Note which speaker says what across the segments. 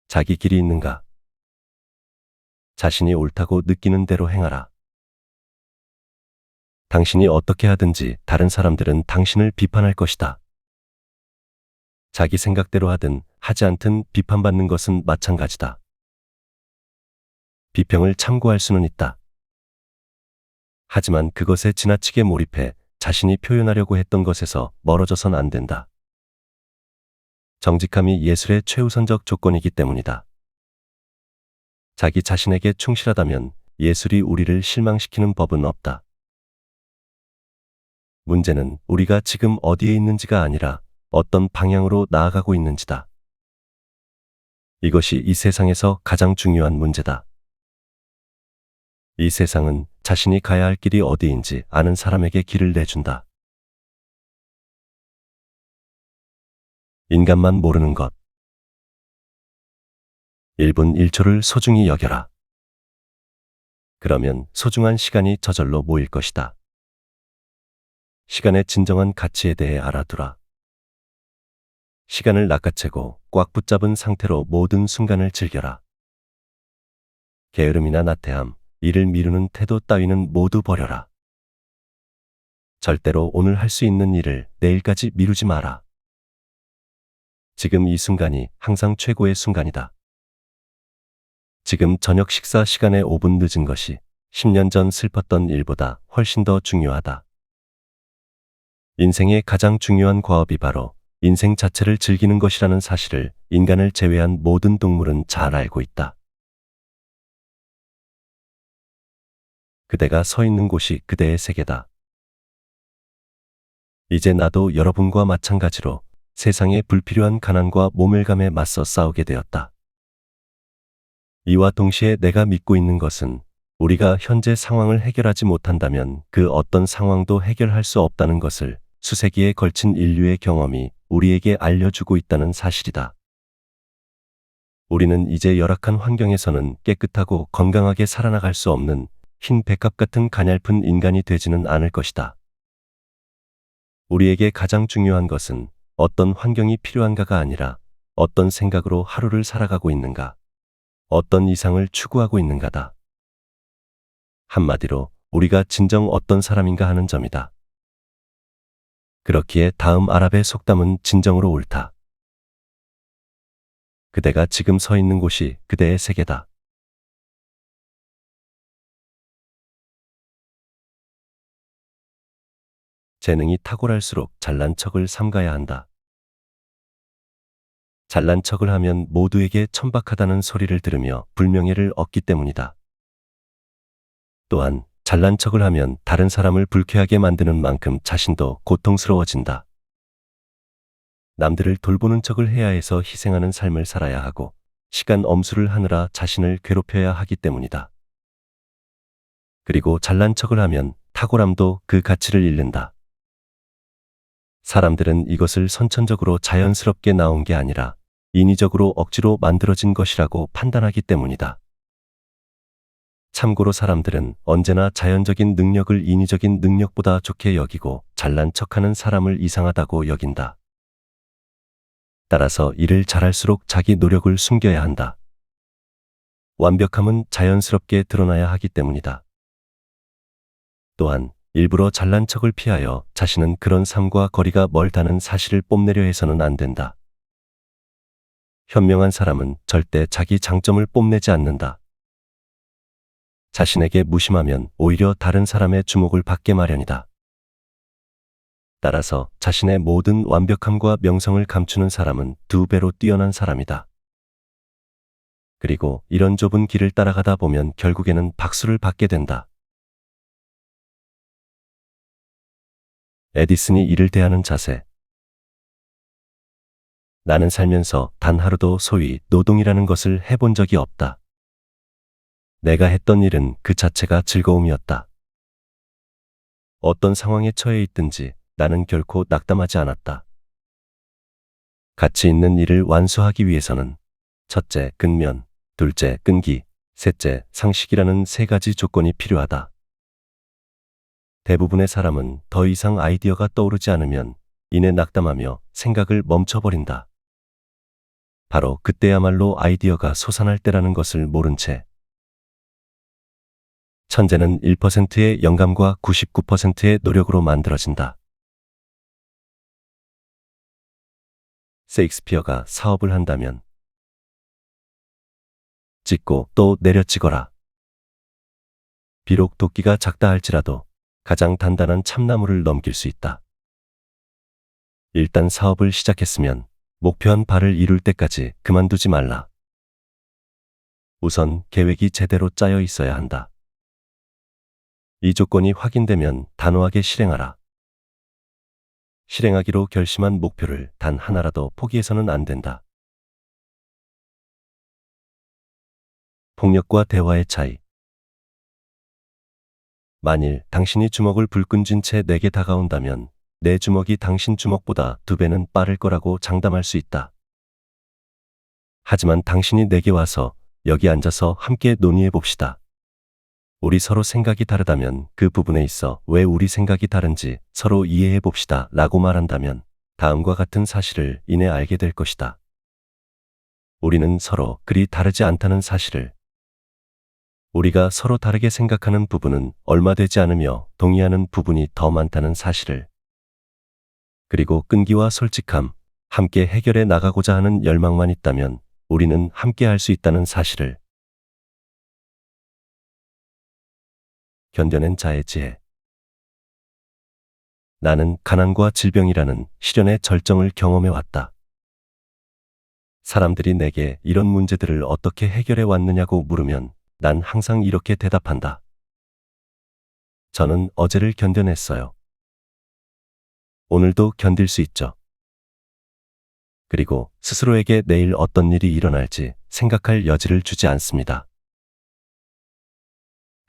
Speaker 1: 자기 길이 있는가? 자신이 옳다고 느끼는 대로 행하라. 당신이 어떻게 하든지 다른 사람들은 당신을 비판할 것이다. 자기 생각대로 하든 하지 않든 비판받는 것은 마찬가지다. 비평을 참고할 수는 있다. 하지만 그것에 지나치게 몰입해 자신이 표현하려고 했던 것에서 멀어져선 안 된다. 정직함이 예술의 최우선적 조건이기 때문이다. 자기 자신에게 충실하다면 예술이 우리를 실망시키는 법은 없다. 문제는 우리가 지금 어디에 있는지가 아니라 어떤 방향으로 나아가고 있는지다. 이것이 이 세상에서 가장 중요한 문제다. 이 세상은 자신이 가야 할 길이 어디인지 아는 사람에게 길을 내준다. 인간만 모르는 것. 1분 1초를 소중히 여겨라. 그러면 소중한 시간이 저절로 모일 것이다. 시간의 진정한 가치에 대해 알아두라. 시간을 낚아채고 꽉 붙잡은 상태로 모든 순간을 즐겨라. 게으름이나 나태함, 일을 미루는 태도 따위는 모두 버려라. 절대로 오늘 할 수 있는 일을 내일까지 미루지 마라. 지금 이 순간이 항상 최고의 순간이다. 지금 저녁 식사 시간에 5분 늦은 것이 10년 전 슬펐던 일보다 훨씬 더 중요하다. 인생의 가장 중요한 과업이 바로 인생 자체를 즐기는 것이라는 사실을 인간을 제외한 모든 동물은 잘 알고 있다. 그대가 서 있는 곳이 그대의 세계다. 이제 나도 여러분과 마찬가지로 세상의 불필요한 가난과 모멸감에 맞서 싸우게 되었다. 이와 동시에 내가 믿고 있는 것은 우리가 현재 상황을 해결하지 못한다면 그 어떤 상황도 해결할 수 없다는 것을 수세기에 걸친 인류의 경험이 우리에게 알려주고 있다는 사실이다. 우리는 이제 열악한 환경에서는 깨끗하고 건강하게 살아나갈 수 없는 흰 백합 같은 가냘픈 인간이 되지는 않을 것이다. 우리에게 가장 중요한 것은 어떤 환경이 필요한가가 아니라 어떤 생각으로 하루를 살아가고 있는가, 어떤 이상을 추구하고 있는가다. 한마디로 우리가 진정 어떤 사람인가 하는 점이다. 그렇기에 다음 아랍의 속담은 진정으로 옳다. 그대가 지금 서 있는 곳이 그대의 세계다. 재능이 탁월할수록 잘난 척을 삼가야 한다. 잘난 척을 하면 모두에게 천박하다는 소리를 들으며 불명예를 얻기 때문이다. 또한 잘난 척을 하면 다른 사람을 불쾌하게 만드는 만큼 자신도 고통스러워진다. 남들을 돌보는 척을 해야 해서 희생하는 삶을 살아야 하고 시간 엄수를 하느라 자신을 괴롭혀야 하기 때문이다. 그리고 잘난 척을 하면 탁월함도 그 가치를 잃는다. 사람들은 이것을 선천적으로 자연스럽게 나온 게 아니라 인위적으로 억지로 만들어진 것이라고 판단하기 때문이다. 참고로 사람들은 언제나 자연적인 능력을 인위적인 능력보다 좋게 여기고 잘난 척하는 사람을 이상하다고 여긴다. 따라서 일을 잘할수록 자기 노력을 숨겨야 한다. 완벽함은 자연스럽게 드러나야 하기 때문이다. 또한 일부러 잘난 척을 피하여 자신은 그런 삶과 거리가 멀다는 사실을 뽐내려 해서는 안 된다. 현명한 사람은 절대 자기 장점을 뽐내지 않는다. 자신에게 무심하면 오히려 다른 사람의 주목을 받게 마련이다. 따라서 자신의 모든 완벽함과 명성을 감추는 사람은 2배로 뛰어난 사람이다. 그리고 이런 좁은 길을 따라가다 보면 결국에는 박수를 받게 된다. 에디슨이 일을 대하는 자세. 나는 살면서 단 하루도 소위 노동이라는 것을 해본 적이 없다. 내가 했던 일은 그 자체가 즐거움이었다. 어떤 상황에 처해 있든지 나는 결코 낙담하지 않았다. 가치 있는 일을 완수하기 위해서는 첫째, 근면, 둘째, 끈기, 셋째, 상식이라는 3가지 조건이 필요하다. 대부분의 사람은 더 이상 아이디어가 떠오르지 않으면 이내 낙담하며 생각을 멈춰버린다. 바로 그때야말로 아이디어가 솟아날 때라는 것을 모른 채 천재는 1%의 영감과 99%의 노력으로 만들어진다. 셰익스피어가 사업을 한다면 찍고 또 내려찍어라. 비록 도끼가 작다 할지라도 가장 단단한 참나무를 넘길 수 있다. 일단 사업을 시작했으면 목표한 바를 이룰 때까지 그만두지 말라. 우선 계획이 제대로 짜여 있어야 한다. 이 조건이 확인되면 단호하게 실행하라. 실행하기로 결심한 목표를 단 하나라도 포기해서는 안 된다. 폭력과 대화의 차이. 만일 당신이 주먹을 불끈 쥔 채 내게 다가온다면 내 주먹이 당신 주먹보다 2배는 빠를 거라고 장담할 수 있다. 하지만 당신이 내게 와서 여기 앉아서 함께 논의해 봅시다. 우리 서로 생각이 다르다면 그 부분에 있어 왜 우리 생각이 다른지 서로 이해해 봅시다 라고 말한다면 다음과 같은 사실을 이내 알게 될 것이다. 우리는 서로 그리 다르지 않다는 사실을. 우리가 서로 다르게 생각하는 부분은 얼마 되지 않으며 동의하는 부분이 더 많다는 사실을. 그리고 끈기와 솔직함, 함께 해결해 나가고자 하는 열망만 있다면 우리는 함께 할 수 있다는 사실을. 견뎌낸 자의 지혜. 나는 가난과 질병이라는 시련의 절정을 경험해 왔다. 사람들이 내게 이런 문제들을 어떻게 해결해 왔느냐고 물으면 난 항상 이렇게 대답한다. 저는 어제를 견뎌냈어요. 오늘도 견딜 수 있죠. 그리고 스스로에게 내일 어떤 일이 일어날지 생각할 여지를 주지 않습니다.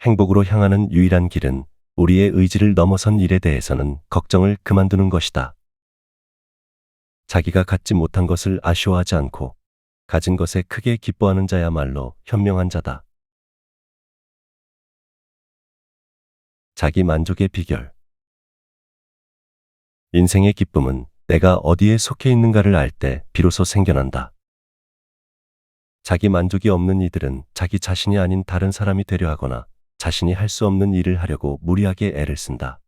Speaker 1: 행복으로 향하는 유일한 길은 우리의 의지를 넘어선 일에 대해서는 걱정을 그만두는 것이다. 자기가 갖지 못한 것을 아쉬워하지 않고 가진 것에 크게 기뻐하는 자야말로 현명한 자다. 자기 만족의 비결. 인생의 기쁨은 내가 어디에 속해 있는가를 알 때 비로소 생겨난다. 자기 만족이 없는 이들은 자기 자신이 아닌 다른 사람이 되려 하거나 자신이 할 수 없는 일을 하려고 무리하게 애를 쓴다.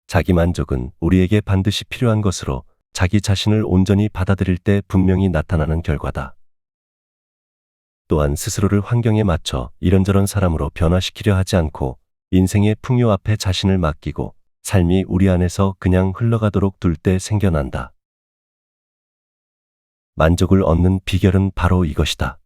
Speaker 1: 자기 만족은 우리에게 반드시 필요한 것으로 자기 자신을 온전히 받아들일 때 분명히 나타나는 결과다. 또한 스스로를 환경에 맞춰 이런저런 사람으로 변화시키려 하지 않고 인생의 풍요 앞에 자신을 맡기고 삶이 우리 안에서 그냥 흘러가도록 둘 때 생겨난다. 만족을 얻는 비결은 바로 이것이다.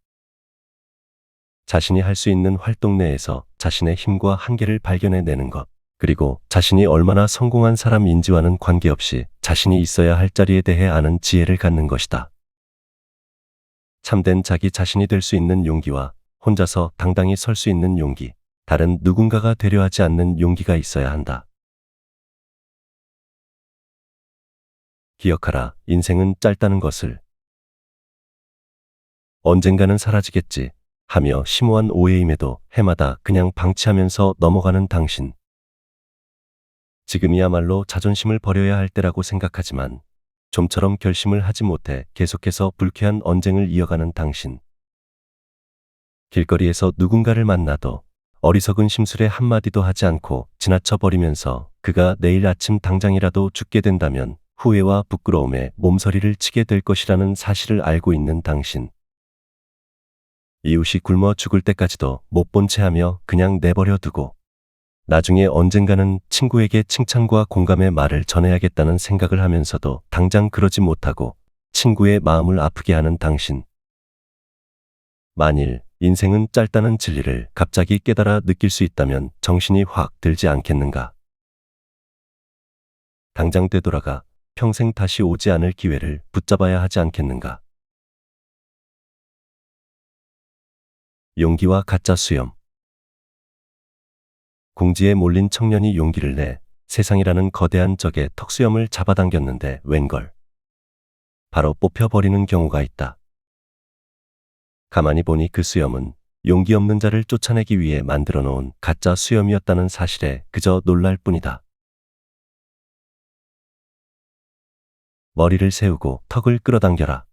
Speaker 1: 자신이 할 수 있는 활동 내에서 자신의 힘과 한계를 발견해내는 것, 그리고 자신이 얼마나 성공한 사람인지와는 관계없이 자신이 있어야 할 자리에 대해 아는 지혜를 갖는 것이다. 참된 자기 자신이 될 수 있는 용기와 혼자서 당당히 설 수 있는 용기, 다른 누군가가 되려 하지 않는 용기가 있어야 한다. 기억하라, 인생은 짧다는 것을. 언젠가는 사라지겠지 하며 심오한 오해임에도 해마다 그냥 방치하면서 넘어가는 당신. 지금이야말로 자존심을 버려야 할 때라고 생각하지만 좀처럼 결심을 하지 못해 계속해서 불쾌한 언쟁을 이어가는 당신. 길거리에서 누군가를 만나도 어리석은 심술에 한마디도 하지 않고 지나쳐 버리면서 그가 내일 아침 당장이라도 죽게 된다면 후회와 부끄러움에 몸서리를 치게 될 것이라는 사실을 알고 있는 당신. 이웃이 굶어 죽을 때까지도 못 본 채 하며 그냥 내버려 두고 나중에 언젠가는 친구에게 칭찬과 공감의 말을 전해야겠다는 생각을 하면서도 당장 그러지 못하고 친구의 마음을 아프게 하는 당신. 만일 인생은 짧다는 진리를 갑자기 깨달아 느낄 수 있다면 정신이 확 들지 않겠는가? 당장 되돌아가 평생 다시 오지 않을 기회를 붙잡아야 하지 않겠는가? 용기와 가짜 수염. 궁지에 몰린 청년이 용기를 내 세상이라는 거대한 적의 턱수염을 잡아당겼는데 웬걸. 바로 뽑혀버리는 경우가 있다. 가만히 보니 그 수염은 용기 없는 자를 쫓아내기 위해 만들어 놓은 가짜 수염이었다는 사실에 그저 놀랄 뿐이다. 머리를 세우고 턱을 끌어당겨라.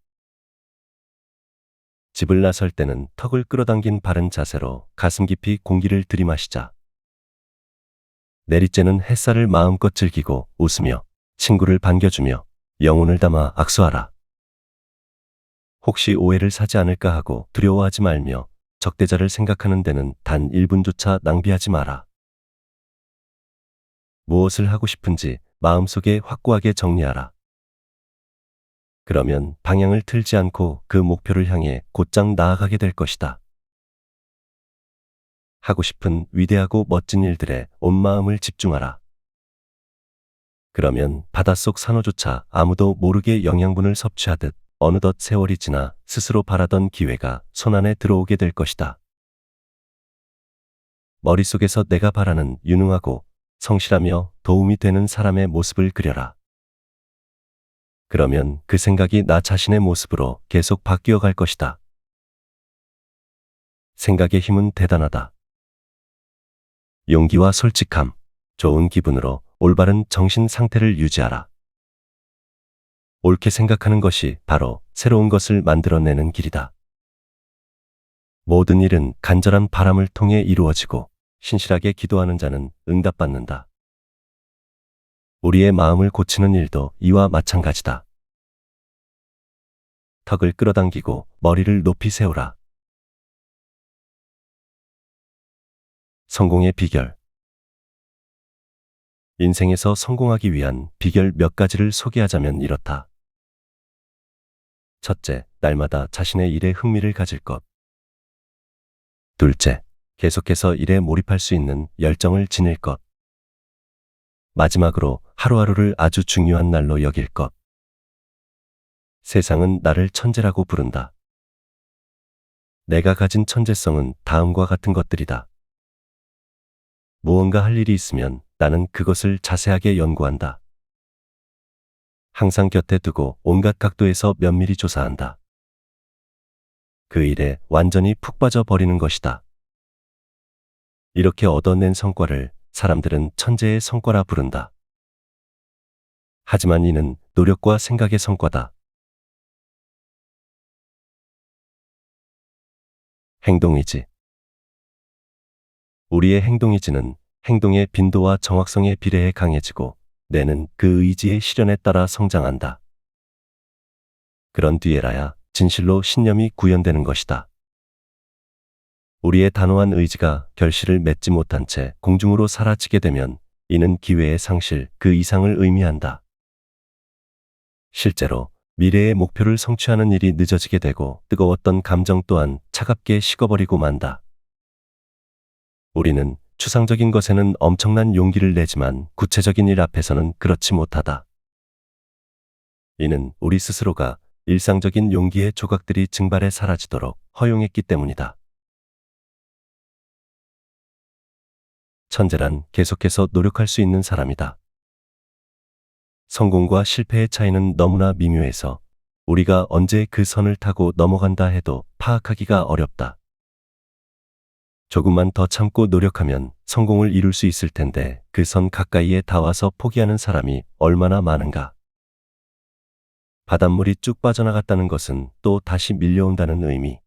Speaker 1: 집을 나설 때는 턱을 끌어당긴 바른 자세로 가슴 깊이 공기를 들이마시자. 내리쬐는 햇살을 마음껏 즐기고 웃으며 친구를 반겨주며 영혼을 담아 악수하라. 혹시 오해를 사지 않을까 하고 두려워하지 말며 적대자를 생각하는 데는 단 1분조차 낭비하지 마라. 무엇을 하고 싶은지 마음속에 확고하게 정리하라. 그러면 방향을 틀지 않고 그 목표를 향해 곧장 나아가게 될 것이다. 하고 싶은 위대하고 멋진 일들에 온 마음을 집중하라. 그러면 바닷속 산호조차 아무도 모르게 영양분을 섭취하듯 어느덧 세월이 지나 스스로 바라던 기회가 손안에 들어오게 될 것이다. 머릿속에서 내가 바라는 유능하고 성실하며 도움이 되는 사람의 모습을 그려라. 그러면 그 생각이 나 자신의 모습으로 계속 바뀌어 갈 것이다. 생각의 힘은 대단하다. 용기와 솔직함, 좋은 기분으로 올바른 정신 상태를 유지하라. 옳게 생각하는 것이 바로 새로운 것을 만들어내는 길이다. 모든 일은 간절한 바람을 통해 이루어지고 신실하게 기도하는 자는 응답받는다. 우리의 마음을 고치는 일도 이와 마찬가지다. 턱을 끌어당기고 머리를 높이 세우라. 성공의 비결. 인생에서 성공하기 위한 비결 몇 가지를 소개하자면 이렇다. 첫째, 날마다 자신의 일에 흥미를 가질 것. 둘째, 계속해서 일에 몰입할 수 있는 열정을 지닐 것. 마지막으로 하루하루를 아주 중요한 날로 여길 것. 세상은 나를 천재라고 부른다. 내가 가진 천재성은 다음과 같은 것들이다. 무언가 할 일이 있으면 나는 그것을 자세하게 연구한다. 항상 곁에 두고 온갖 각도에서 면밀히 조사한다. 그 일에 완전히 푹 빠져 버리는 것이다. 이렇게 얻어낸 성과를 사람들은 천재의 성과라 부른다. 하지만 이는 노력과 생각의 성과다. 행동의지. 우리의 행동의지는 행동의 빈도와 정확성에 비례해 강해지고 뇌는 그 의지의 실현에 따라 성장한다. 그런 뒤에라야 진실로 신념이 구현되는 것이다. 우리의 단호한 의지가 결실을 맺지 못한 채 공중으로 사라지게 되면 이는 기회의 상실 그 이상을 의미한다. 실제로 미래의 목표를 성취하는 일이 늦어지게 되고 뜨거웠던 감정 또한 차갑게 식어버리고 만다. 우리는 추상적인 것에는 엄청난 용기를 내지만 구체적인 일 앞에서는 그렇지 못하다. 이는 우리 스스로가 일상적인 용기의 조각들이 증발해 사라지도록 허용했기 때문이다. 천재란 계속해서 노력할 수 있는 사람이다. 성공과 실패의 차이는 너무나 미묘해서 우리가 언제 그 선을 타고 넘어간다 해도 파악하기가 어렵다. 조금만 더 참고 노력하면 성공을 이룰 수 있을 텐데 그 선 가까이에 다 와서 포기하는 사람이 얼마나 많은가. 바닷물이 쭉 빠져나갔다는 것은 또 다시 밀려온다는 의미.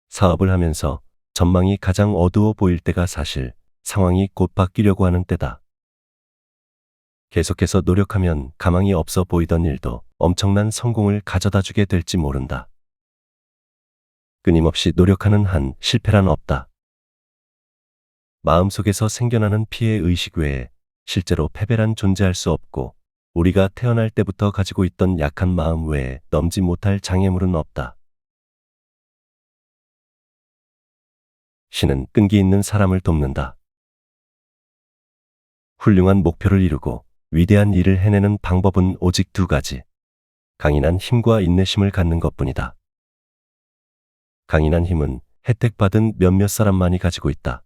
Speaker 1: 사업을 하면서 전망이 가장 어두워 보일 때가 사실 상황이 곧 바뀌려고 하는 때다. 계속해서 노력하면 가망이 없어 보이던 일도 엄청난 성공을 가져다 주게 될지 모른다. 끊임없이 노력하는 한 실패란 없다. 마음속에서 생겨나는 피해 의식 외에 실제로 패배란 존재할 수 없고 우리가 태어날 때부터 가지고 있던 약한 마음 외에 넘지 못할 장애물은 없다. 신은 끈기 있는 사람을 돕는다. 훌륭한 목표를 이루고 위대한 일을 해내는 방법은 오직 두 가지. 강인한 힘과 인내심을 갖는 것뿐이다. 강인한 힘은 혜택받은 몇몇 사람만이 가지고 있다.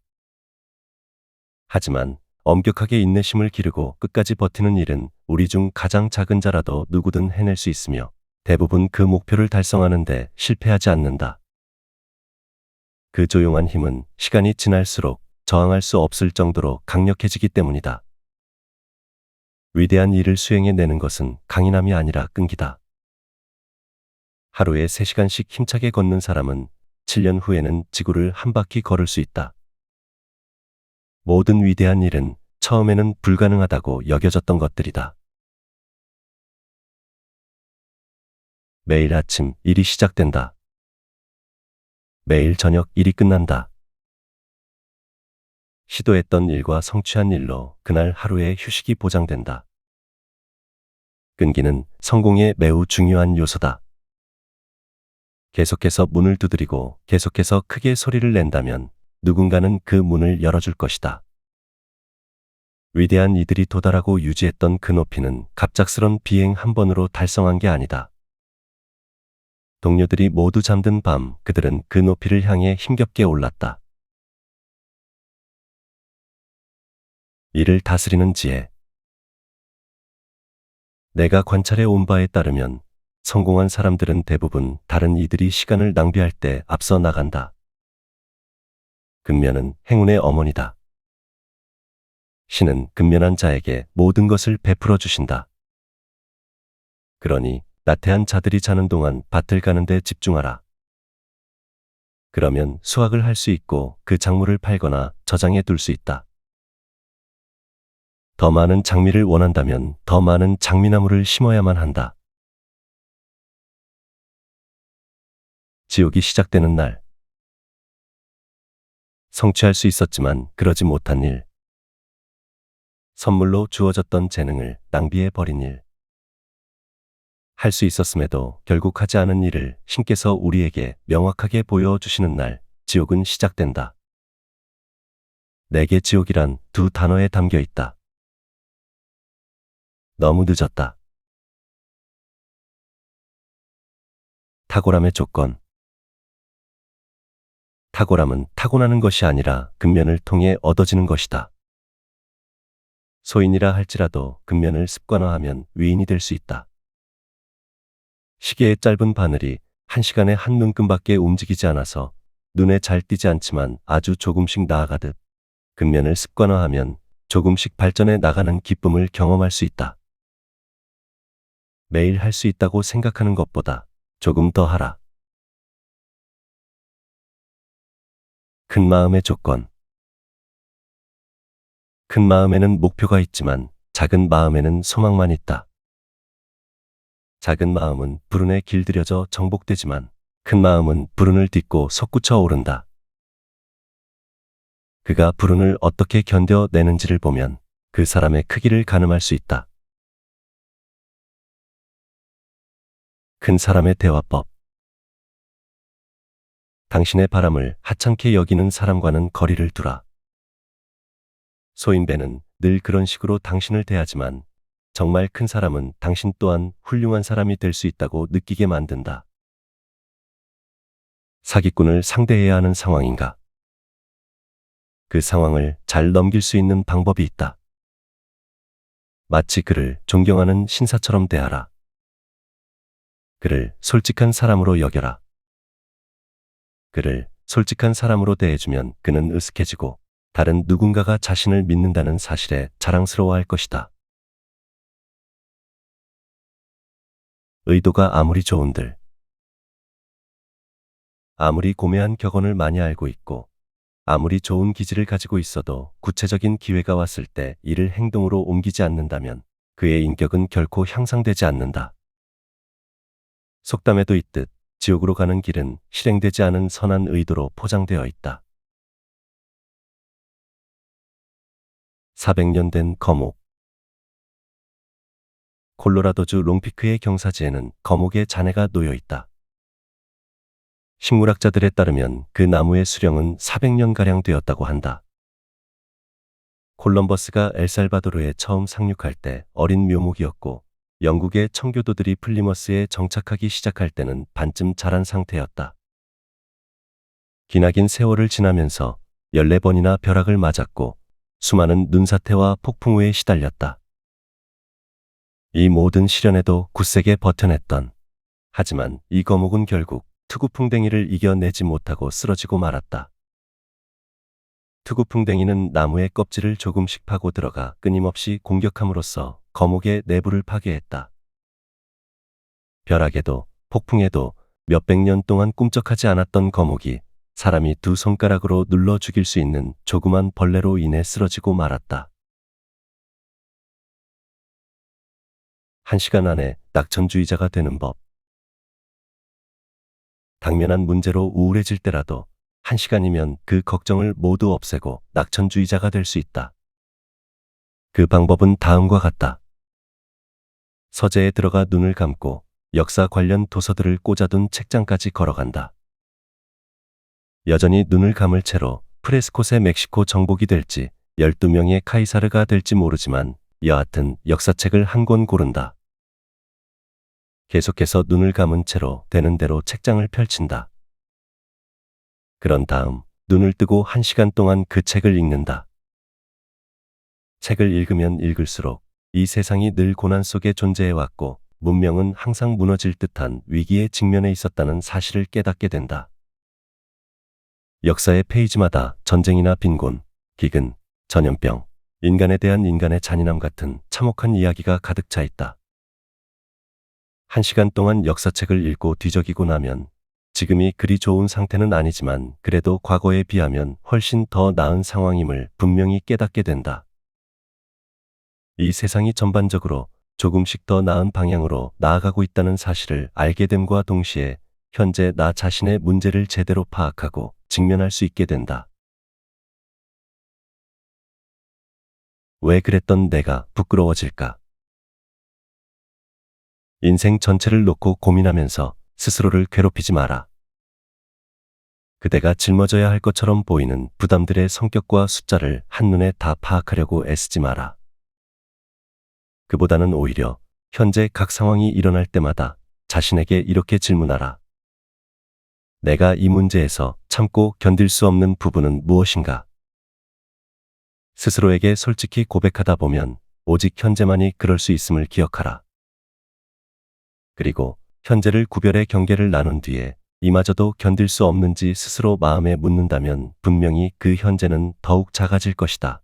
Speaker 1: 하지만 엄격하게 인내심을 기르고 끝까지 버티는 일은 우리 중 가장 작은 자라도 누구든 해낼 수 있으며 대부분 그 목표를 달성하는 데 실패하지 않는다. 그 조용한 힘은 시간이 지날수록 저항할 수 없을 정도로 강력해지기 때문이다. 위대한 일을 수행해내는 것은 강인함이 아니라 끈기다. 하루에 3시간씩 힘차게 걷는 사람은 7년 후에는 지구를 한 바퀴 걸을 수 있다. 모든 위대한 일은 처음에는 불가능하다고 여겨졌던 것들이다. 매일 아침 일이 시작된다. 매일 저녁 일이 끝난다. 시도했던 일과 성취한 일로 그날 하루의 휴식이 보장된다. 끈기는 성공에 매우 중요한 요소다. 계속해서 문을 두드리고 계속해서 크게 소리를 낸다면 누군가는 그 문을 열어줄 것이다. 위대한 이들이 도달하고 유지했던 그 높이는 갑작스런 비행 한 번으로 달성한 게 아니다. 동료들이 모두 잠든 밤 그들은 그 높이를 향해 힘겹게 올랐다. 이를 다스리는 지혜. 내가 관찰해 온 바에 따르면 성공한 사람들은 대부분 다른 이들이 시간을 낭비할 때 앞서 나간다. 근면은 행운의 어머니다. 신은 근면한 자에게 모든 것을 베풀어 주신다. 그러니 나태한 자들이 자는 동안 밭을 가는 데 집중하라. 그러면 수확을 할 수 있고 그 작물을 팔거나 저장해 둘 수 있다. 더 많은 장미를 원한다면 더 많은 장미나무를 심어야만 한다. 지옥이 시작되는 날. 성취할 수 있었지만 그러지 못한 일. 선물로 주어졌던 재능을 낭비해 버린 일. 할 수 있었음에도 결국 하지 않은 일을 신께서 우리에게 명확하게 보여주시는 날, 지옥은 시작된다. 내게 지옥이란 두 단어에 담겨 있다. 너무 늦었다. 탁월함의 조건. 탁월함은 타고나는 것이 아니라 근면을 통해 얻어지는 것이다. 소인이라 할지라도 근면을 습관화하면 위인이 될 수 있다. 시계의 짧은 바늘이 1시간에 한 눈금밖에 움직이지 않아서 눈에 잘 띄지 않지만 아주 조금씩 나아가듯 근면을 습관화하면 조금씩 발전해 나가는 기쁨을 경험할 수 있다. 매일 할 수 있다고 생각하는 것보다 조금 더 하라. 큰 마음의 조건. 큰 마음에는 목표가 있지만 작은 마음에는 소망만 있다. 작은 마음은 불운에 길들여져 정복되지만 큰 마음은 불운을 딛고 솟구쳐 오른다. 그가 불운을 어떻게 견뎌내는지를 보면 그 사람의 크기를 가늠할 수 있다. 큰 사람의 대화법. 당신의 바람을 하찮게 여기는 사람과는 거리를 두라. 소인배는 늘 그런 식으로 당신을 대하지만 정말 큰 사람은 당신 또한 훌륭한 사람이 될 수 있다고 느끼게 만든다. 사기꾼을 상대해야 하는 상황인가? 그 상황을 잘 넘길 수 있는 방법이 있다. 마치 그를 존경하는 신사처럼 대하라. 그를 솔직한 사람으로 여겨라. 그를 솔직한 사람으로 대해주면 그는 으쓱해지고 다른 누군가가 자신을 믿는다는 사실에 자랑스러워할 것이다. 의도가 아무리 좋은들, 아무리 고매한 격언을 많이 알고 있고 아무리 좋은 기질을 가지고 있어도 구체적인 기회가 왔을 때 이를 행동으로 옮기지 않는다면 그의 인격은 결코 향상되지 않는다. 속담에도 있듯 지옥으로 가는 길은 실행되지 않은 선한 의도로 포장되어 있다. 400년 된 거목. 콜로라도주 롱피크의 경사지에는 거목의 잔해가 놓여 있다. 식물학자들에 따르면 그 나무의 수령은 400년가량 되었다고 한다. 콜럼버스가 엘살바도르에 처음 상륙할 때 어린 묘목이었고 영국의 청교도들이 플리머스에 정착하기 시작할 때는 반쯤 자란 상태였다. 기나긴 세월을 지나면서 14번이나 벼락을 맞았고 수많은 눈사태와 폭풍우에 시달렸다. 이 모든 시련에도 굳세게 버텨냈던, 하지만 이 거목은 결국 투구풍뎅이를 이겨내지 못하고 쓰러지고 말았다. 투구풍뎅이는 나무의 껍질을 조금씩 파고 들어가 끊임없이 공격함으로써 거목의 내부를 파괴했다. 벼락에도 폭풍에도 몇백 년 동안 꿈쩍하지 않았던 거목이 사람이 두 손가락으로 눌러 죽일 수 있는 조그만 벌레로 인해 쓰러지고 말았다. 1시간 안에 낙천주의자가 되는 법. 당면한 문제로 우울해질 때라도 1시간이면 그 걱정을 모두 없애고 낙천주의자가 될 수 있다. 그 방법은 다음과 같다. 서재에 들어가 눈을 감고 역사 관련 도서들을 꽂아둔 책장까지 걸어간다. 여전히 눈을 감을 채로 프레스콧의 멕시코 정복이 될지 12명의 카이사르가 될지 모르지만 여하튼 역사책을 한 권 고른다. 계속해서 눈을 감은 채로 되는 대로 책장을 펼친다. 그런 다음 눈을 뜨고 1시간 동안 그 책을 읽는다. 책을 읽으면 읽을수록 이 세상이 늘 고난 속에 존재해왔고 문명은 항상 무너질 듯한 위기에 직면해 있었다는 사실을 깨닫게 된다. 역사의 페이지마다 전쟁이나 빈곤, 기근, 전염병, 인간에 대한 인간의 잔인함 같은 참혹한 이야기가 가득 차 있다. 1시간 동안 역사책을 읽고 뒤적이고 나면 지금이 그리 좋은 상태는 아니지만 그래도 과거에 비하면 훨씬 더 나은 상황임을 분명히 깨닫게 된다. 이 세상이 전반적으로 조금씩 더 나은 방향으로 나아가고 있다는 사실을 알게 됨과 동시에 현재 나 자신의 문제를 제대로 파악하고 직면할 수 있게 된다. 왜 그랬던 내가 부끄러워질까? 인생 전체를 놓고 고민하면서 스스로를 괴롭히지 마라. 그대가 짊어져야 할 것처럼 보이는 부담들의 성격과 숫자를 한눈에 다 파악하려고 애쓰지 마라. 그보다는 오히려 현재 각 상황이 일어날 때마다 자신에게 이렇게 질문하라. 내가 이 문제에서 참고 견딜 수 없는 부분은 무엇인가? 스스로에게 솔직히 고백하다 보면 오직 현재만이 그럴 수 있음을 기억하라. 그리고 현재를 구별해 경계를 나눈 뒤에 이마저도 견딜 수 없는지 스스로 마음에 묻는다면 분명히 그 현재는 더욱 작아질 것이다.